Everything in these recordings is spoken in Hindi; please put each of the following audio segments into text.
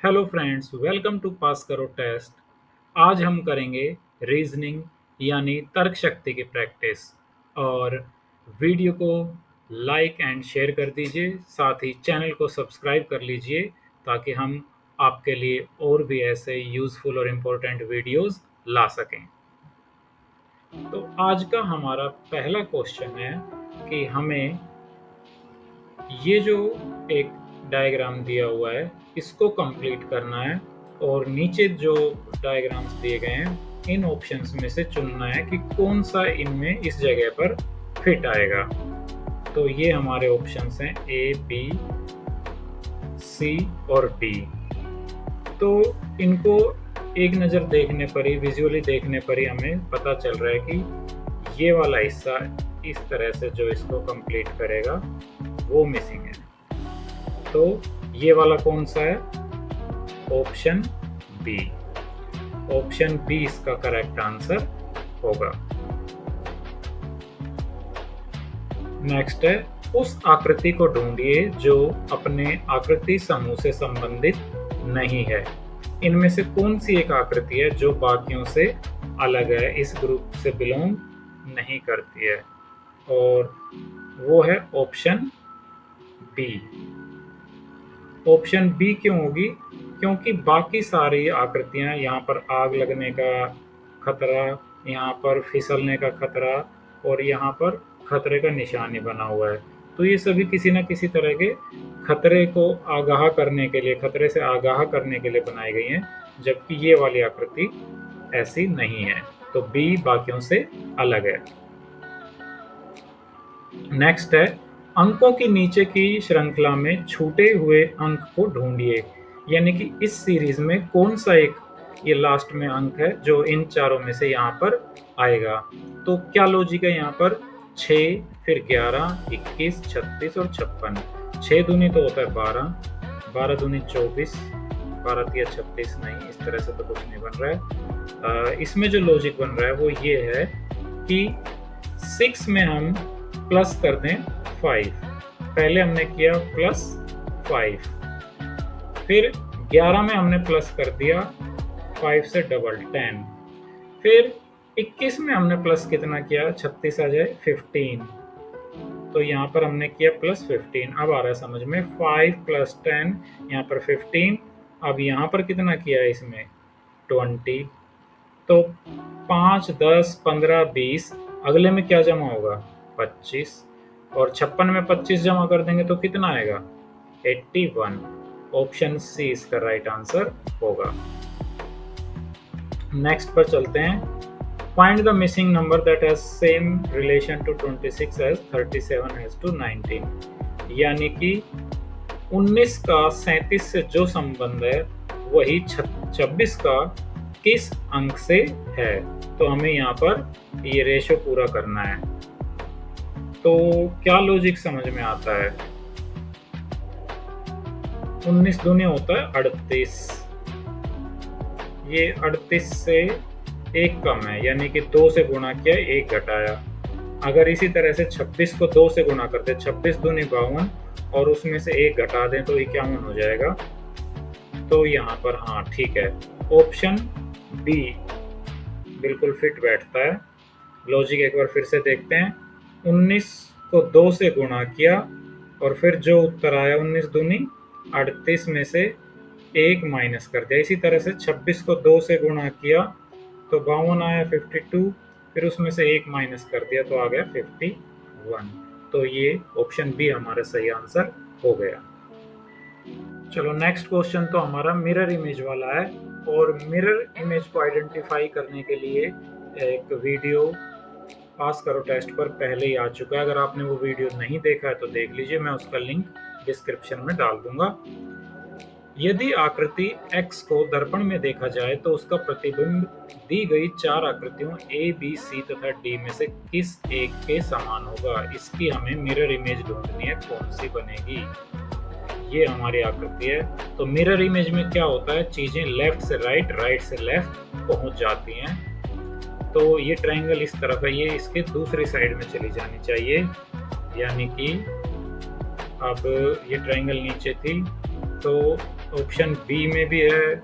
हेलो फ्रेंड्स, वेलकम टू पास करो टेस्ट। आज हम करेंगे रीजनिंग यानी तर्क शक्ति की प्रैक्टिस। और वीडियो को लाइक एंड शेयर कर दीजिए, साथ ही चैनल को सब्सक्राइब कर लीजिए ताकि हम आपके लिए और भी ऐसे यूज़फुल और इम्पोर्टेंट वीडियोस ला सकें। तो आज का हमारा पहला क्वेश्चन है कि हमें ये जो एक डायग्राम दिया हुआ है इसको कंप्लीट करना है और नीचे जो डायग्राम्स दिए गए हैं इन ऑप्शंस में से चुनना है कि कौन सा इनमें इस जगह पर फिट आएगा। तो ये हमारे ऑप्शंस हैं ए, बी, सी और डी। तो इनको एक नज़र देखने पर ही, विजुअली देखने पर ही हमें पता चल रहा है कि ये वाला हिस्सा इस तरह से जो इसको कंप्लीट करेगा वो मिसिंग है। तो ये वाला कौन सा है? Option B. ऑप्शन बी इसका करेक्ट आंसर होगा। नेक्स्ट है, उस आकृति को ढूंढिए जो अपने आकृति समूह से संबंधित नहीं है। इनमें से कौन सी एक आकृति है जो बाकियों से अलग है, इस ग्रुप से बिलोंग नहीं करती है? और वो है ऑप्शन बी। ऑप्शन बी क्यों होगी? क्योंकि बाकी सारी आकृतियां, यहाँ पर आग लगने का खतरा, यहाँ पर फिसलने का खतरा और यहाँ पर खतरे का निशान ही बना हुआ है, तो ये सभी किसी न किसी तरह के खतरे को आगाह करने के लिए, खतरे से आगाह करने के लिए बनाई गई हैं, जबकि ये वाली आकृति ऐसी नहीं है। तो बी बाकियों से अलग है। नेक्स्ट है, अंकों की नीचे की श्रृंखला में छूटे हुए अंक को ढूंढिए। यानी कि इस सीरीज में कौन सा एक ये लास्ट में अंक है जो इन चारों में से यहाँ पर आएगा। तो क्या लॉजिक है यहाँ पर? 6, फिर 11, 21, 36 और 56। 6 दूनी तो होता है 12, 12 दूनी 24, 12 तिया 36। नहीं, इस तरह से तो कुछ नहीं बन रहा है। इसमें जो लॉजिक बन रहा है वो ये है कि 6 में हम प्लस कर दें 5। पहले हमने किया प्लस 5, फिर 11 में हमने प्लस कर दिया 5 से डबल 10, फिर 21 में हमने प्लस कितना किया? 36 आ जाए 15। तो यहाँ पर हमने किया प्लस 15। अब आ रहा है समझ में, 5 प्लस 10, यहाँ पर 15। अब यहाँ पर कितना किया है इसमें? 20। तो 5, 10, 15, 20, अगले में क्या जमा होगा? 25। और 56 में 25 जमा कर देंगे तो कितना आएगा? 81। ऑप्शन सी इसका राइट आंसर होगा। नेक्स्ट पर चलते हैं। Find the missing number that has same relation to 26 as 37 has to 19। यानी कि 19 का 37 से जो संबंध है वही 26 का किस अंक से है। तो हमें यहाँ पर ये रेशो पूरा करना है। तो क्या लॉजिक समझ में आता है? 19 दूनी होता है 38। ये 38 से 1 कम है, यानी कि 2 से गुणा किया, 1 घटाया। अगर इसी तरह से 26 को 2 से गुणा करते, 26 दूनी 52 और उसमें से 1 घटा दें तो 51 हो जाएगा। तो यहाँ पर हाँ ठीक है, ऑप्शन बी बिल्कुल फिट बैठता है। लॉजिक एक बार फिर से देखते हैं। 19 को 2 से गुणा किया और फिर जो उत्तर आया 19 दूनी 38 में से 1 माइनस कर दिया। इसी तरह से 26 को 2 से गुणा किया तो 52 आया 52, फिर उसमें से 1 माइनस कर दिया तो आ गया 51। तो ये ऑप्शन बी हमारा सही आंसर हो गया। चलो नेक्स्ट क्वेश्चन तो हमारा मिरर इमेज वाला है। और मिरर इमेज को आइडेंटिफाई करने के लिए एक वीडियो पास करो टेस्ट पर पहले ही आ चुका है। अगर आपने वो वीडियो नहीं देखा है तो देख लीजिए, मैं उसका लिंक डिस्क्रिप्शन में डाल दूंगा। यदि आकृति X को दर्पण में देखा जाए तो उसका प्रतिबिंब दी गई 4 आकृतियों A, B, C तथा D में से किस एक के समान होगा। इसकी हमें मिरर इमेज ढूंढनी है, कौन सी बनेगी। ये हमारी आकृति है। तो मिरर इमेज में क्या होता है, चीजें लेफ्ट से राइट, राइट से लेफ्ट पहुंच जाती हैं। तो ये ट्रायंगल इस तरफ है, ये इसके दूसरी साइड में चली जानी चाहिए। यानी कि अब ये ट्रायंगल नीचे थी तो ऑप्शन बी में भी है,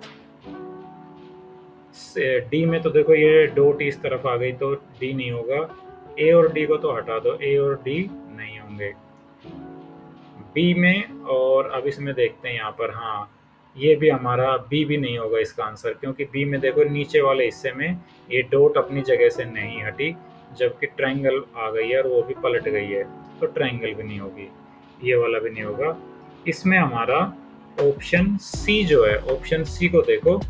डी में तो देखो ये डॉट इस तरफ आ गई तो डी नहीं होगा, ए और डी को तो हटा दो, ए और डी नहीं होंगे बी में। और अब इसमें देखते हैं यहाँ पर, हाँ ये भी हमारा बी भी नहीं होगा इसका आंसर, क्योंकि बी में देखो नीचे वाले हिस्से में ये डॉट अपनी जगह से नहीं हटी, जबकि ट्रायंगल आ गई है और वो भी पलट गई है, तो ट्रायंगल भी नहीं होगी, ये वाला भी नहीं होगा। इसमें हमारा ऑप्शन सी जो है, ऑप्शन सी को देखो,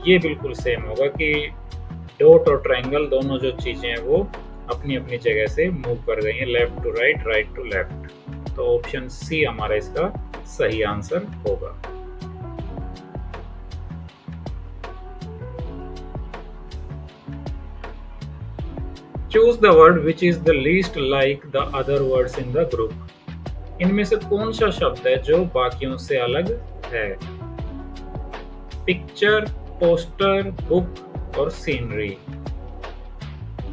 ये बिल्कुल सेम होगा कि डॉट और ट्रायंगल दोनों जो चीज़ें हैं वो अपनी अपनी जगह से मूव कर गई हैं, left to right, right to left. तो ऑप्शन सी हमारा इसका सही आंसर होगा। Choose the word which is the least like the other words in the group. इनमें से कौन सा शब्द है जो बाकियों से अलग है? पिक्चर, पोस्टर, बुक और सीनरी।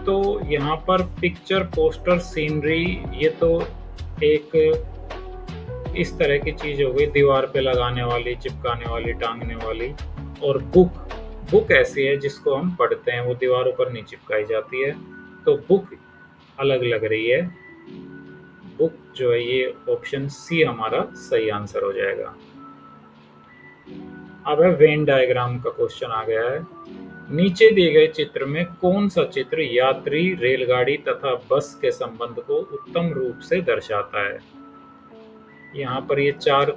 तो यहाँ पर पिक्चर, पोस्टर, सीनरी, ये तो एक इस तरह की चीज हो गई, दीवार पे लगाने वाली, चिपकाने वाली, टांगने वाली। और बुक, बुक ऐसी है जिसको हम पढ़ते हैं, वो दीवारों पर नहीं चिपकाई जाती है, तो बुक अलग लग रही है। बुक जो है ये ऑप्शन सी हमारा सही आंसर हो जाएगा। अब है वेन डायग्राम का क्वेश्चन आ गया है। नीचे दिए गए चित्र में कौन सा चित्र यात्री, रेलगाड़ी तथा बस के संबंध को उत्तम रूप से दर्शाता है? यहाँ पर ये 4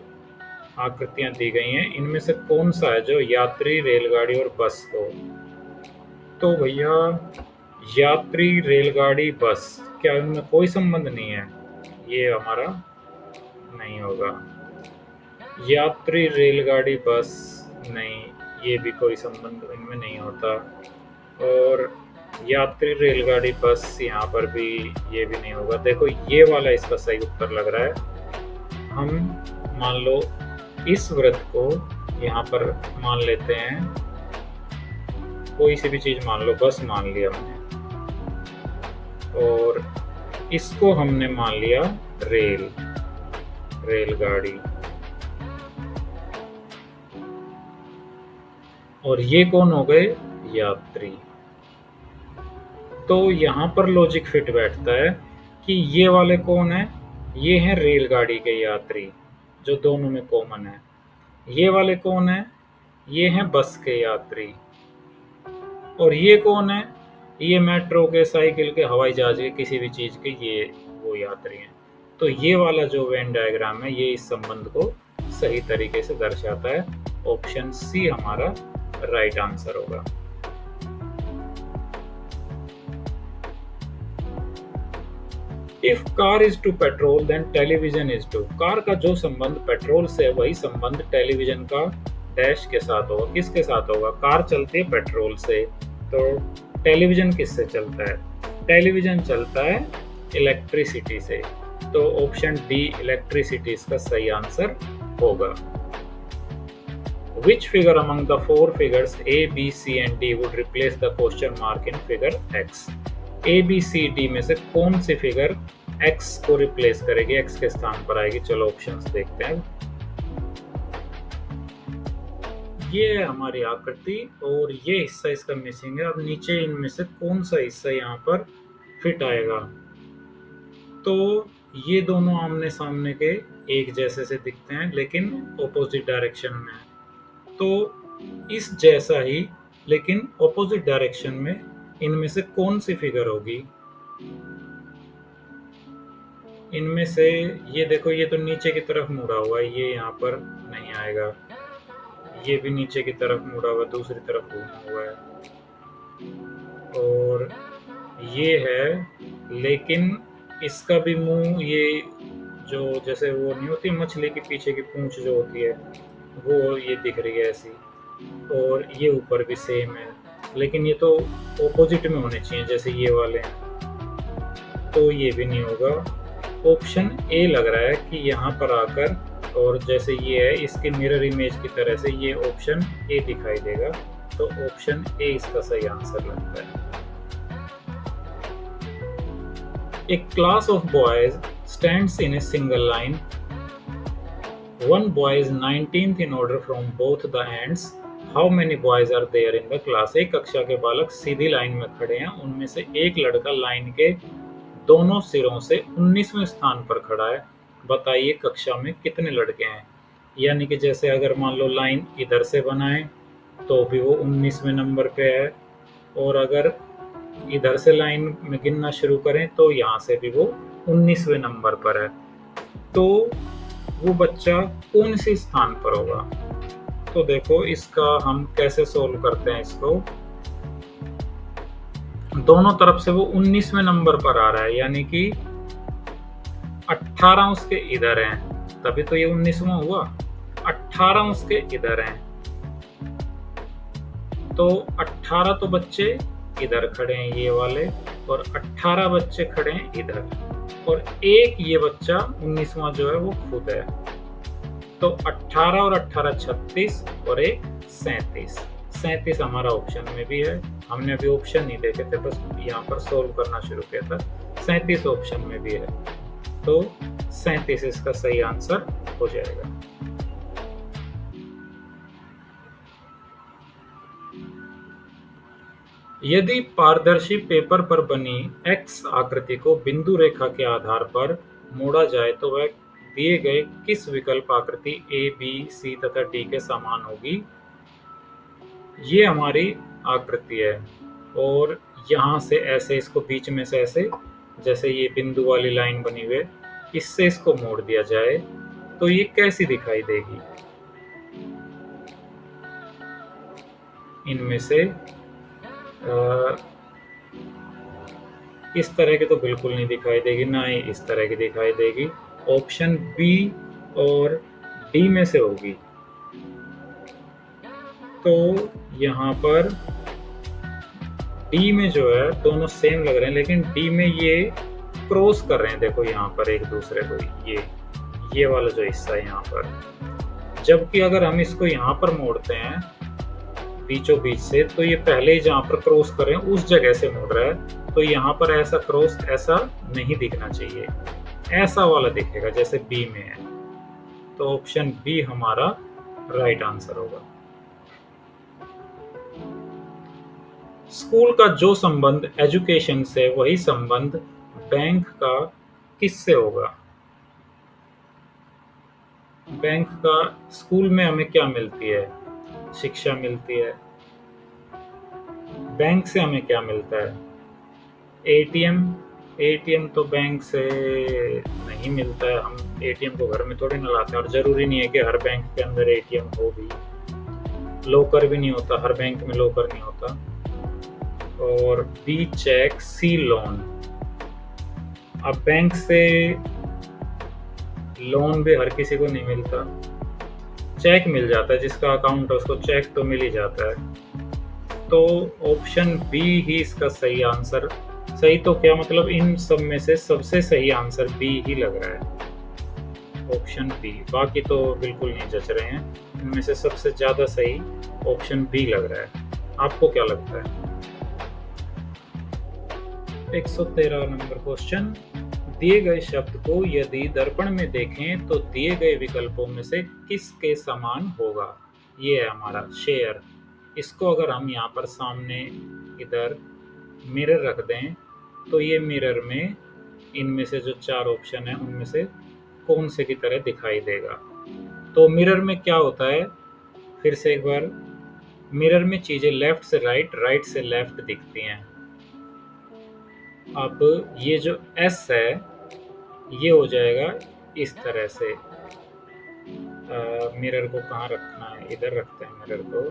आकृतियां दी गई हैं, इनमें से कौन सा है जो यात्री, रेलगाड़ी और बस को? तो भैया यात्री, रेलगाड़ी, बस, क्या इनमें कोई संबंध नहीं है? ये हमारा नहीं होगा। यात्री, रेलगाड़ी, बस, नहीं, ये भी कोई संबंध इनमें नहीं होता। और यात्री, रेलगाड़ी, बस, यहाँ पर भी ये भी नहीं होगा। देखो ये वाला इसका सही उत्तर लग रहा है। हम मान लो इस वृत्त को यहाँ पर मान लेते हैं, कोई सी भी चीज मान लो, बस मान लिया हमने, और इसको हमने मान लिया रेल, रेलगाड़ी, और ये कौन हो गए? यात्री। तो यहाँ पर लॉजिक फिट बैठता है कि ये वाले कौन है? ये हैं रेलगाड़ी के यात्री, जो दोनों में कॉमन है। ये वाले कौन है? ये हैं बस के यात्री। और ये कौन है? ये मेट्रो के, साइकिल के, हवाई जहाज के, किसी भी चीज के, ये वो यात्री हैं। तो ये वाला जो वेन डायग्राम है ये इस संबंध को सही तरीके से दर्शाता है। ऑप्शन सी हमारा राइट आंसर होगा। If car is to petrol then television is to. Car का जो संबंध पेट्रोल से है वही संबंध टेलीविजन का डैश के साथ होगा। किसके साथ होगा? कार चलती है पेट्रोल से, तो टेलीविजन किससे चलता है? टेलीविजन चलता है इलेक्ट्रिसिटी से, तो ऑप्शन डी इलेक्ट्रिसिटी इसका सही आंसर होगा। Which figure among the 4 figures A, B, C and D would replace the question mark in figure X? A, B, C, D में से कौन सी फिगर X को रिप्लेस करेगी, X के स्थान पर आएगी? चलो ऑप्शंस देखते हैं। ये है हमारी आकृति और ये हिस्सा इसका मिसिंग है। अब नीचे इनमें से कौन सा हिस्सा यहाँ पर फिट आएगा? तो ये दोनों आमने सामने के एक जैसे से दिखते हैं लेकिन ऑपोजिट डायरेक्शन में, तो इस जैसा ही लेकिन ऑपोजिट डायरेक्शन में इनमें से कौन सी फिगर होगी? इनमें से ये देखो, ये तो नीचे की तरफ मुड़ा हुआ है, ये यहाँ पर नहीं आएगा। ये भी नीचे की तरफ मुड़ा हुआ, दूसरी तरफ घूमा हुआ है, और ये है, लेकिन इसका भी मुंह, ये जो जैसे वो नहीं होती मछली की पीछे की पूंछ जो होती है, वो ये दिख रही है ऐसी, और ये ऊपर भी सेम है, लेकिन ये तो ऑपोजिट में होने चाहिए जैसे ये वाले हैं, तो ये भी नहीं होगा। ऑप्शन ए लग रहा है कि यहाँ पर आकर, और जैसे ये है इसके मिरर इमेज की तरह से ये ऑप्शन ए दिखाई देगा, तो ऑप्शन ए इसका सही आंसर लगता है। A class of boys stands in a single line One boy is 19th in order from both the ends. How many boys are there in the class? एक कक्षा के बालक सीधी लाइन में खड़े हैं, उनमें से एक लड़का लाइन के दोनों सिरों से 19वें स्थान पर खड़ा है। बताइए कक्षा में कितने लड़के हैं। यानी कि जैसे अगर मान लो लाइन इधर से बनाए तो भी वो 19वें नंबर पे है, और अगर इधर से लाइन में गिनना शुरू करें तो यहाँ से भी वो 19वें नंबर पर है। तो वो बच्चा कौन से स्थान पर होगा? तो देखो इसका हम कैसे सोल्व करते हैं इसको। दोनों तरफ से वो 19वें नंबर पर आ रहा है, यानी कि 18 उसके इधर हैं, तभी तो ये 19वां हुआ। 18 उसके इधर हैं, तो 18 तो बच्चे इधर खड़े हैं ये वाले, और 18 बच्चे खड़े हैं इधर, और एक ये बच्चा 19वां जो है वो खुद है। तो 18 और 18 36 और एक 37। 37 हमारा ऑप्शन में भी है। हमने अभी ऑप्शन नहीं देखे थे, बस यहाँ पर सोल्व करना शुरू किया था। 37 ऑप्शन में भी है, तो 37 इसका सही आंसर हो जाएगा। यदि पारदर्शी पेपर पर बनी एक्स आकृति को बिंदु रेखा के आधार पर मोड़ा जाए तो वह दिए गए किस विकल्प आकृति ए, बी, सी तथा डी के समान होगी? ये हमारी आकृति है, और यहाँ से ऐसे इसको बीच में से ऐसे, जैसे ये बिंदु वाली लाइन बनी हुई है, इससे इसको मोड़ दिया जाए तो ये कैसी दिखाई देगी? इनमें से इस तरह की तो बिल्कुल नहीं दिखाई देगी, ना ही इस तरह की दिखाई देगी। ऑप्शन बी और डी में से होगी। तो यहाँ पर डी में जो है दोनों सेम लग रहे हैं, लेकिन डी में ये क्रॉस कर रहे हैं, देखो यहाँ पर एक दूसरे को, ये वाला जो हिस्सा है यहाँ पर। जबकि अगर हम इसको यहाँ पर मोड़ते हैं बीचों बीच से, तो ये पहले ही जहाँ पर क्रॉस कर रहे हैं उस जगह से मोड़ रहा है, तो यहाँ पर ऐसा क्रॉस ऐसा नहीं दिखना चाहिए, ऐसा वाला दिखेगा जैसे बी में है। तो ऑप्शन बी हमारा राइट आंसर होगा। स्कूल का जो संबंध एजुकेशन से, वही संबंध बैंक का किससे होगा? बैंक का स्कूल में हमें क्या मिलती है? शिक्षा मिलती है। बैंक से हमें क्या मिलता है? एटीएम। एटीएम तो बैंक से नहीं मिलता है, हम एटीएम को घर में थोड़ी ना लाते हैं, और जरूरी नहीं है कि हर बैंक के अंदर एटीएम हो भी। लॉकर भी नहीं होता, हर बैंक में लॉकर नहीं होता। और बी चेक, सी लोन। अब बैंक से लोन भी हर किसी को नहीं मिलता, चेक मिल जाता है, जिसका अकाउंट है उसको चेक तो मिल ही जाता है। तो ऑप्शन बी ही इसका सही आंसर। सही तो क्या मतलब, इन सब में से सबसे सही आंसर बी ही लग रहा है, ऑप्शन बी। बाकी तो बिल्कुल नहीं जच रहे हैं, इनमें से सबसे ज्यादा सही ऑप्शन बी लग रहा है। आपको क्या लगता है? 113 नंबर क्वेश्चन। दिए गए शब्द को यदि दर्पण में देखें तो दिए गए विकल्पों में से किसके समान होगा? ये है हमारा शेयर। इसको अगर हम यहाँ पर सामने इधर मिरर रख दें तो ये मिरर में इनमें से जो 4 ऑप्शन है उनमें से कौन से की तरह दिखाई देगा? तो मिरर में क्या होता है, फिर से एक बार, मिरर में चीजें लेफ्ट से राइट, राइट से लेफ्ट दिखती हैं। अब ये जो एस है ये हो जाएगा इस तरह से। मिरर को कहाँ रखना है? इधर रखते हैं मिरर को,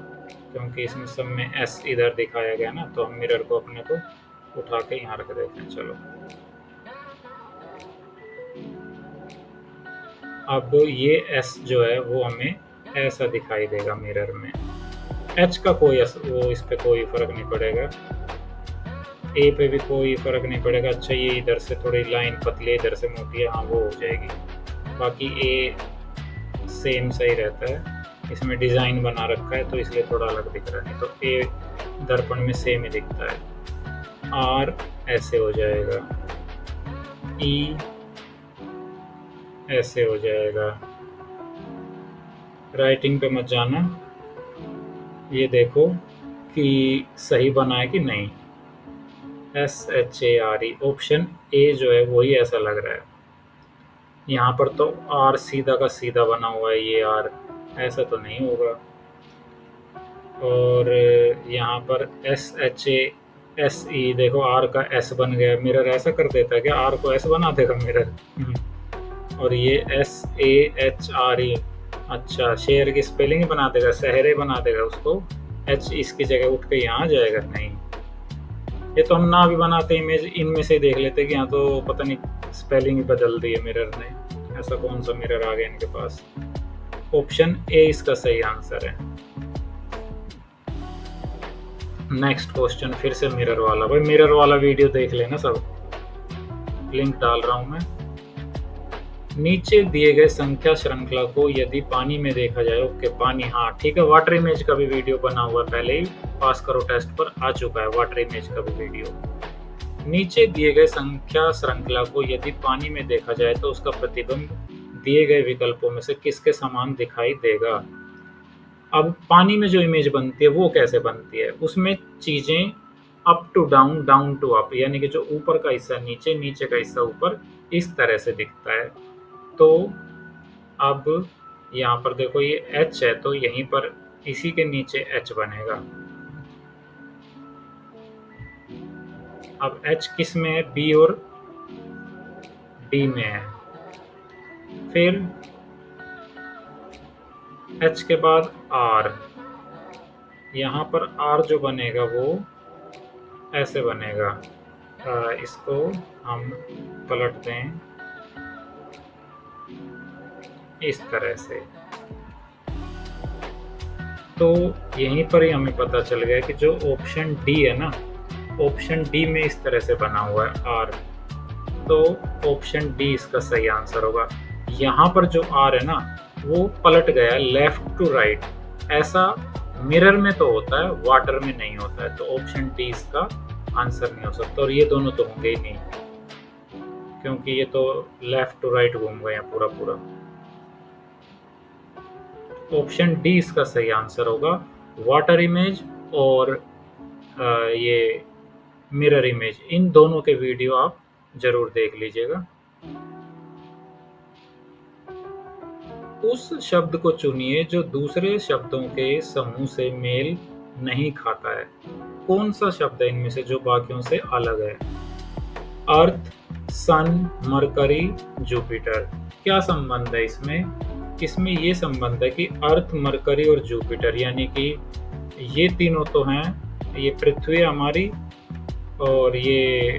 क्योंकि इसमें सब में एस इधर दिखाया गया ना, तो हम मिरर को अपने को उठा के यहाँ रख देते हैं। चलो, अब ये एस जो है वो हमें ऐसा दिखाई देगा मिरर में। एच का कोई वो इस पे कोई फर्क नहीं पड़ेगा, ए पे भी कोई फर्क नहीं पड़ेगा। अच्छा, ये इधर से थोड़ी लाइन पतली है, इधर से मोटी है, हाँ वो हो जाएगी। बाकी ए सेम सही रहता है, इसमें डिज़ाइन बना रखा है तो इसलिए थोड़ा अलग दिख रहा है, नहीं तो ए दर्पण में सेम ही दिखता है। आर ऐसे हो जाएगा, ई ऐसे हो जाएगा, राइटिंग पे मत जाना, ये देखो कि सही बना है कि नहीं। SHARE ऑप्शन ए जो है वही ऐसा लग रहा है। यहाँ पर तो आर सीधा का सीधा बना हुआ है, ये आर ऐसा तो नहीं होगा। और यहाँ पर SHASE देखो आर का एस बन गया। मिरर ऐसा कर देता है क्या, आर को एस बना देगा मिरर। और ये SAHRE, अच्छा शेर की स्पेलिंग ही बना देगा, शहरे बना देगा उसको, एच इसकी जगह उठ के यहाँ आ जाएगा। नहीं, ये तो हम ना भी बनाते इमेज इनमें से देख लेते कि यहाँ तो पता नहीं स्पेलिंग ही बदल दी है मिरर ने। ऐसा कौन सा मिरर आ गया इनके पास। ऑप्शन ए इसका सही आंसर है। नेक्स्ट क्वेश्चन फिर से मिरर वाला। भाई मिरर वाला वीडियो देख लेना सब, लिंक डाल रहा हूं मैं। नीचे दिए गए संख्या श्रृंखला को यदि पानी में देखा जाए, ओके पानी, हाँ ठीक है, वाटर इमेज का भी वीडियो बना हुआ है, पहले ही पास करो टेस्ट पर आ चुका है वाटर इमेज का भी वीडियो। नीचे दिए गए संख्या श्रृंखला को यदि पानी में देखा जाए तो उसका प्रतिबिंब दिए गए विकल्पों में से किसके समान दिखाई देगा। अब पानी में जो इमेज बनती है वो कैसे बनती है, उसमें चीजें up to down, down to up, यानी कि जो ऊपर का हिस्सा नीचे, नीचे का हिस्सा ऊपर, इस तरह से दिखता है। तो अब यहाँ पर देखो ये H है, तो यहीं पर इसी के नीचे H बनेगा। अब H किस में है, B और D में है। फिर H के बाद R, यहाँ पर R जो बनेगा वो ऐसे बनेगा। इसको हम पलट दें इस तरह से, तो यहीं पर ही हमें पता चल गया कि जो ऑप्शन डी है ना, ऑप्शन डी में इस तरह से बना हुआ है आर, तो ऑप्शन डी इसका सही आंसर होगा। यहाँ पर जो आर है ना वो पलट गया लेफ्ट टू राइट, ऐसा मिरर में तो होता है, वाटर में नहीं होता है, तो ऑप्शन डी इसका आंसर नहीं हो सकता। और ये दोनों तो होंगे ही नहीं, क्योंकि ये तो लेफ्ट टू राइट घूम गए हैं पूरा पूरा। ऑप्शन डी इसका सही आंसर होगा। वाटर इमेज और ये मिरर इमेज, इन दोनों के वीडियो आप जरूर देख लीजिएगा। उस शब्द को चुनिए जो दूसरे शब्दों के समूह से मेल नहीं खाता है। कौन सा शब्द है इनमें से जो बाकियों से अलग है। अर्थ, सन, मरकरी, जुपिटर। क्या संबंध है इसमें, इसमें ये संबंध है कि अर्थ, मरकरी और जुपिटर, यानी कि ये तीनों तो हैं, ये पृथ्वी हमारी, और ये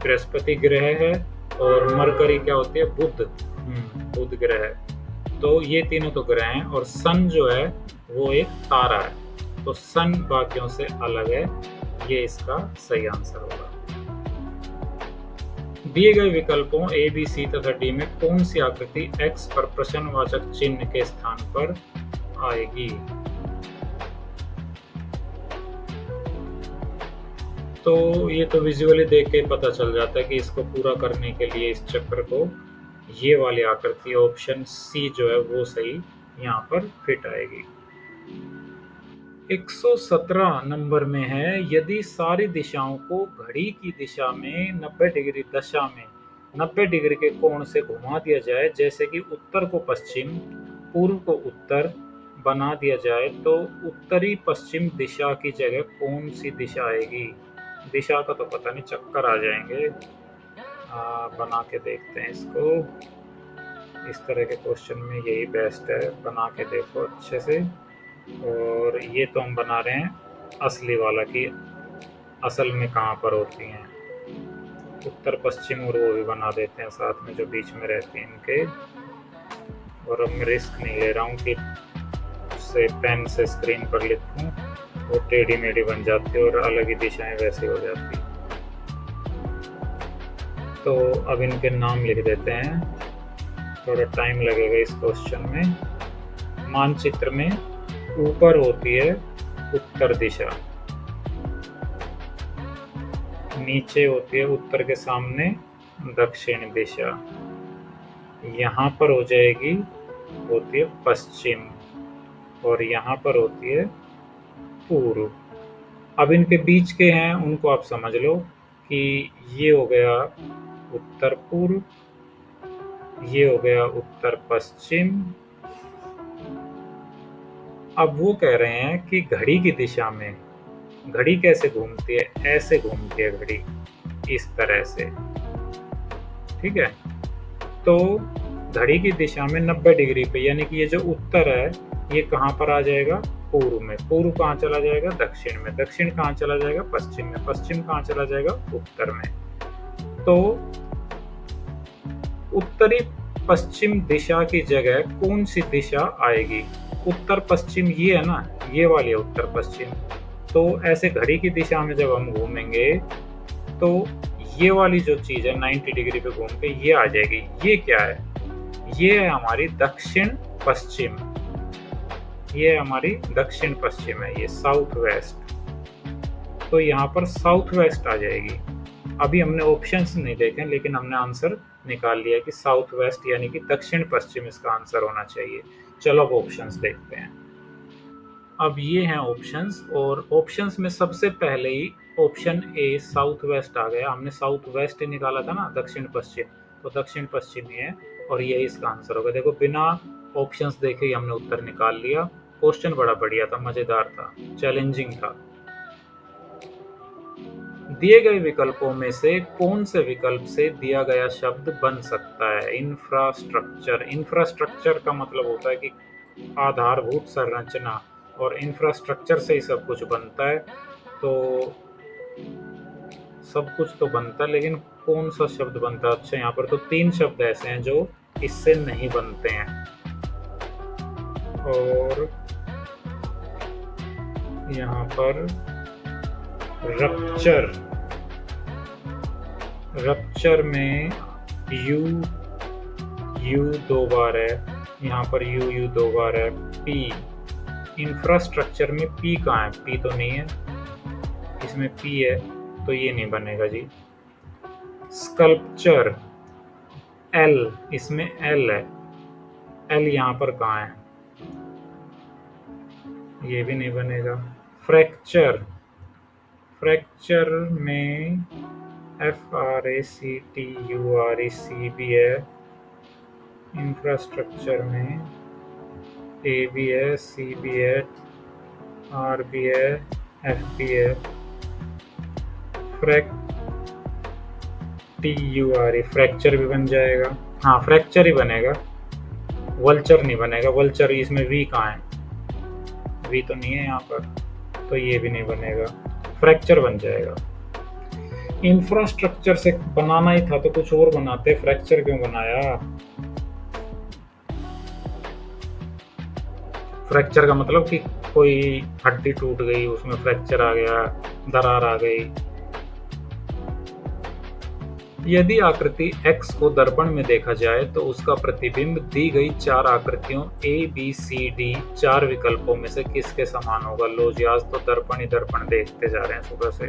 बृहस्पति ग्रह है, और मरकरी क्या होती है, बुध ग्रह है। तो ये तीनों तो ग्रह हैं, और सन जो है वो एक तारा है, तो सन बाकियों से अलग है, ये इसका सही आंसर होगा। दिए गए विकल्पों ए, बी, सी तथा डी में कौन सी आकृति एक्स पर प्रश्नवाचक चिन्ह के स्थान पर आएगी। तो ये तो विजुअली देख के पता चल जाता है कि इसको पूरा करने के लिए इस चक्र को ये वाली आकृति ऑप्शन सी जो है वो सही यहाँ पर फिट आएगी। 117 नंबर में है, यदि सारी दिशाओं को घड़ी की दिशा में 90 डिग्री दशा में 90 डिग्री के कोण से घुमा दिया जाए, जैसे कि उत्तर को पश्चिम, पूर्व को उत्तर बना दिया जाए, तो उत्तरी पश्चिम दिशा की जगह कौन सी दिशा आएगी। दिशा का तो पता नहीं, चक्कर आ जाएंगे। बना के देखते हैं इसको। इस तरह के क्वेश्चन में यही बेस्ट है, बना के देखो अच्छे से। और ये तो हम बना रहे हैं असली वाला कि असल में कहाँ पर होती हैं, उत्तर पश्चिम, और वो भी बना देते हैं साथ में जो बीच में रहती हैं इनके। और अब मैं रिस्क नहीं ले रहा हूँ कि उससे पेन से स्क्रीन पर लिखूँ, वो टेढ़ी मेढ़ी बन जाती है और अलग ही दिशाएं वैसी हो जाती। तो अब इनके नाम लिख देते हैं, थोड़ा टाइम लगेगा इस क्वेश्चन में। मानचित्र में ऊपर होती है उत्तर दिशा, नीचे होती है उत्तर के सामने दक्षिण दिशा, यहाँ पर हो जाएगी होती है पश्चिम, और यहाँ पर होती है पूर्व। अब इनके बीच के हैं उनको आप समझ लो कि ये हो गया उत्तर पूर्व, ये हो गया उत्तर पश्चिम। अब वो कह रहे हैं कि घड़ी की दिशा में घड़ी कैसे घूमती है, ऐसे घूमती है घड़ी, इस तरह से। ठीक है, तो घड़ी की दिशा में 90 डिग्री पे, यानी कि ये जो उत्तर है ये कहाँ पर आ जाएगा, पूर्व में। पूर्व कहाँ चला जाएगा, दक्षिण में। दक्षिण कहाँ चला जाएगा, पश्चिम में। पश्चिम कहाँ चला जाएगा, उत्तर में। तो उत्तरी पश्चिम दिशा की जगह कौन सी दिशा आएगी, उत्तर पश्चिम ये है ना, ये वाली है उत्तर पश्चिम। तो ऐसे घड़ी की दिशा में जब हम घूमेंगे तो ये वाली जो चीज है 90 डिग्री पे घूम के ये आ जाएगी। ये क्या है, ये है हमारी दक्षिण पश्चिम। ये हमारी दक्षिण पश्चिम है, ये साउथ वेस्ट। तो यहाँ पर साउथ वेस्ट आ जाएगी। अभी हमने ऑप्शंस नहीं देखे, लेकिन हमने आंसर निकाल लिया कि साउथ वेस्ट यानी कि दक्षिण पश्चिम इसका आंसर होना चाहिए। चलो अब ऑप्शंस देखते हैं। अब ये हैं ऑप्शंस, और ऑप्शंस में सबसे पहले ही ऑप्शन ए साउथ वेस्ट आ गया। हमने साउथ वेस्ट ही निकाला था ना, दक्षिण पश्चिम, तो दक्षिण पश्चिम ही है और यही इसका आंसर होगा। देखो बिना ऑप्शंस देखे ही हमने उत्तर निकाल लिया। क्वेश्चन बड़ा बढ़िया था, मजेदार था, चैलेंजिंग था। दिए गए विकल्पों में से कौन से विकल्प से दिया गया शब्द बन सकता है, इंफ्रास्ट्रक्चर। इंफ्रास्ट्रक्चर का मतलब होता है कि आधारभूत संरचना, और इंफ्रास्ट्रक्चर से ही सब कुछ बनता है। तो सब कुछ तो बनता है, लेकिन कौन सा शब्द बनता है। अच्छा, यहाँ पर तो 3 शब्द ऐसे हैं जो इससे नहीं बनते हैं। और यहाँ पर रप्चर, रप्चर में यू यू 2 बार है, यहाँ पर यू 2 बार है। पी, इंफ्रास्ट्रक्चर में पी कहाँ है, पी तो नहीं है, इसमें पी है तो ये नहीं बनेगा जी। स्कल्पचर, एल, इसमें एल है, एल यहाँ पर कहाँ है, ये भी नहीं बनेगा। फ्रैक्चर, फ्रैक्चर में FRACTUREC भी है। इंफ्रास्ट्रक्चर में ए भी है, सी भी है, आर भी है, एफ भी है। TURE, फ्रैक्चर भी बन जाएगा। हाँ, फ्रैक्चर ही बनेगा, वल्चर नहीं बनेगा। वल्चर, इसमें वी कहाँ है, वी तो नहीं है यहाँ पर, तो ये भी नहीं बनेगा, फ्रैक्चर बन जाएगा। इंफ्रास्ट्रक्चर से बनाना ही था तो कुछ और बनाते, फ्रैक्चर क्यों बनाया। फ्रैक्चर का मतलब कि कोई हड्डी टूट गई, उसमें फ्रैक्चर आ गया, दरार आ गई। यदि आकृति X को दर्पण में देखा जाए तो उसका प्रतिबिंब दी गई 4 आकृतियों ABCD 4 विकल्पों में से किसके समान होगा। लो जी, आज तो दर्पण ही दर्पण देखते जा रहे हैं सुबह से।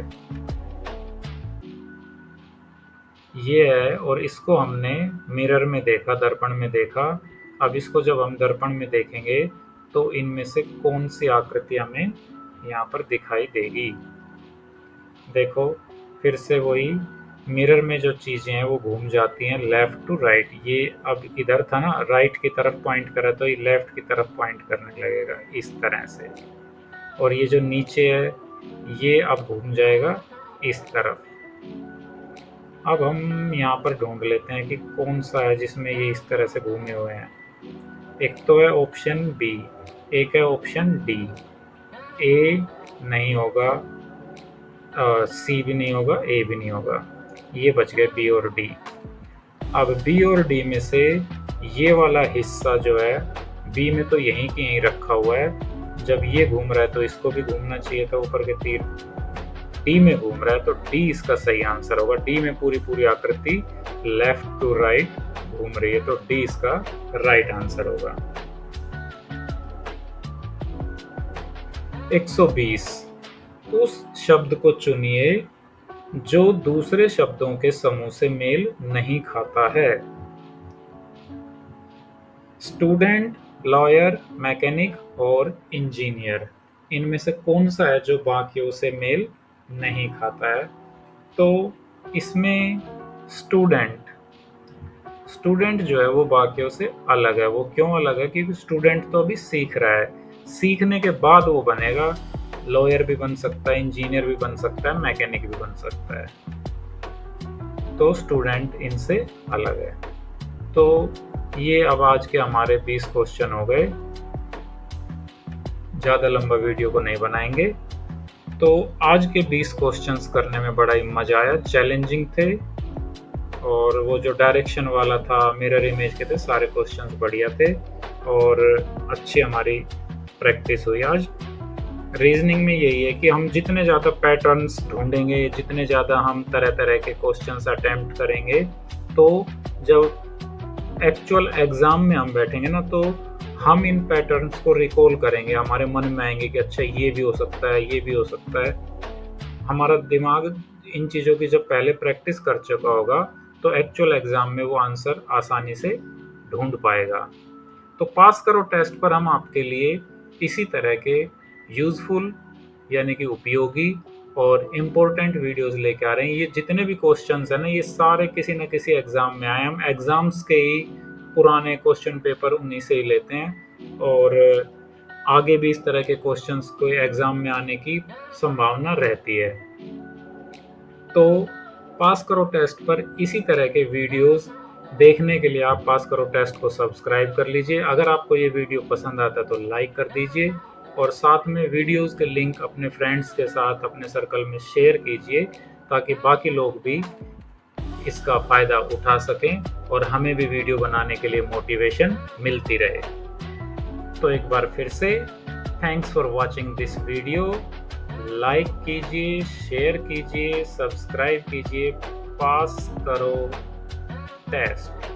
ये है, और इसको हमने मिरर में देखा, दर्पण में देखा। अब इसको जब हम दर्पण में देखेंगे तो इनमें से कौन सी आकृति हमें यहाँ पर दिखाई देगी। देखो फिर से वही, मिरर में जो चीजें हैं वो घूम जाती हैं लेफ्ट टू राइट। ये अब इधर था ना, राइट की तरफ पॉइंट करा तो ये लेफ्ट की तरफ पॉइंट करने लगेगा इस तरह से। और ये जो नीचे है ये अब घूम जाएगा इस तरफ। अब हम यहाँ पर ढूंढ लेते हैं कि कौन सा है जिसमें ये इस तरह से घूमे हुए हैं। एक तो है ऑप्शन बी, एक है ऑप्शन डी। ए नहीं होगा, सी भी नहीं होगा, ए भी नहीं होगा, ये बच गए बी और डी। अब बी और डी में से ये वाला हिस्सा जो है, बी में तो यहीं की यहीं रखा हुआ है। जब ये घूम रहा है तो इसको भी घूमना चाहिए था, ऊपर के तीर। डी में घूम रहा है तो डी इसका सही आंसर होगा। डी में पूरी पूरी आकृति लेफ्ट टू राइट घूम रही है, तो डी इसका राइट आंसर होगा। 120, उस शब्द को चुनिए जो दूसरे शब्दों के समूह से मेल नहीं खाता है। स्टूडेंट, लॉयर, मैकेनिक और इंजीनियर, इनमें से कौन सा है जो बाकियों से मेल नहीं खाता है? तो इसमें स्टूडेंट स्टूडेंट जो है वो बाकियों से अलग है। वो क्यों अलग है? क्योंकि स्टूडेंट तो अभी सीख रहा है, सीखने के बाद वो बनेगा। लॉयर भी बन सकता है, इंजीनियर भी बन सकता है, मैकेनिक भी बन सकता है। तो स्टूडेंट इनसे अलग है। तो ये अब आज के हमारे 20 क्वेश्चन हो गए। ज़्यादा लंबा वीडियो को नहीं बनाएंगे। तो आज के 20 क्वेश्चंस करने में बड़ा ही मज़ा आया, चैलेंजिंग थे। और वो जो डायरेक्शन वाला था, मिरर इमेज के थे, सारे क्वेश्चंस बढ़िया थे और अच्छी हमारी प्रैक्टिस हुई आज। रीजनिंग में यही है कि हम जितने ज़्यादा पैटर्न्स ढूंढेंगे, जितने ज़्यादा हम तरह तरह के क्वेश्चंस अटेम्प्ट करेंगे, तो जब एक्चुअल एग्ज़ाम में हम बैठेंगे ना, तो हम इन पैटर्न्स को रिकॉल करेंगे, हमारे मन में आएंगे कि अच्छा ये भी हो सकता है, ये भी हो सकता है। हमारा दिमाग इन चीज़ों की जब पहले प्रैक्टिस कर चुका होगा, तो एक्चुअल एग्ज़ाम में वो आंसर आसानी से ढूंढ पाएगा। तो पास करो टेस्ट पर हम आपके लिए इसी तरह के यूज़फुल यानी कि उपयोगी और इम्पोर्टेंट वीडियोस लेके आ रहे हैं। ये जितने भी क्वेश्चंस हैं ना, ये सारे किसी न किसी एग्ज़ाम में आए। हम एग्ज़ाम्स के ही पुराने क्वेश्चन पेपर उन्हीं से ही लेते हैं और आगे भी इस तरह के क्वेश्चंस को एग्ज़ाम में आने की संभावना रहती है। तो पास करो टेस्ट पर इसी तरह के वीडियोस देखने के लिए आप पास करो टेस्ट को सब्सक्राइब कर लीजिए। अगर आपको ये वीडियो पसंद आता है तो लाइक कर दीजिए और साथ में वीडियोस के लिंक अपने फ्रेंड्स के साथ अपने सर्कल में शेयर कीजिए, ताकि बाकी लोग भी इसका फ़ायदा उठा सकें और हमें भी वीडियो बनाने के लिए मोटिवेशन मिलती रहे। तो एक बार फिर से thanks for watching this video. Like कीजिए, शेयर कीजिए, सब्सक्राइब कीजिए। पास करो टेस्ट।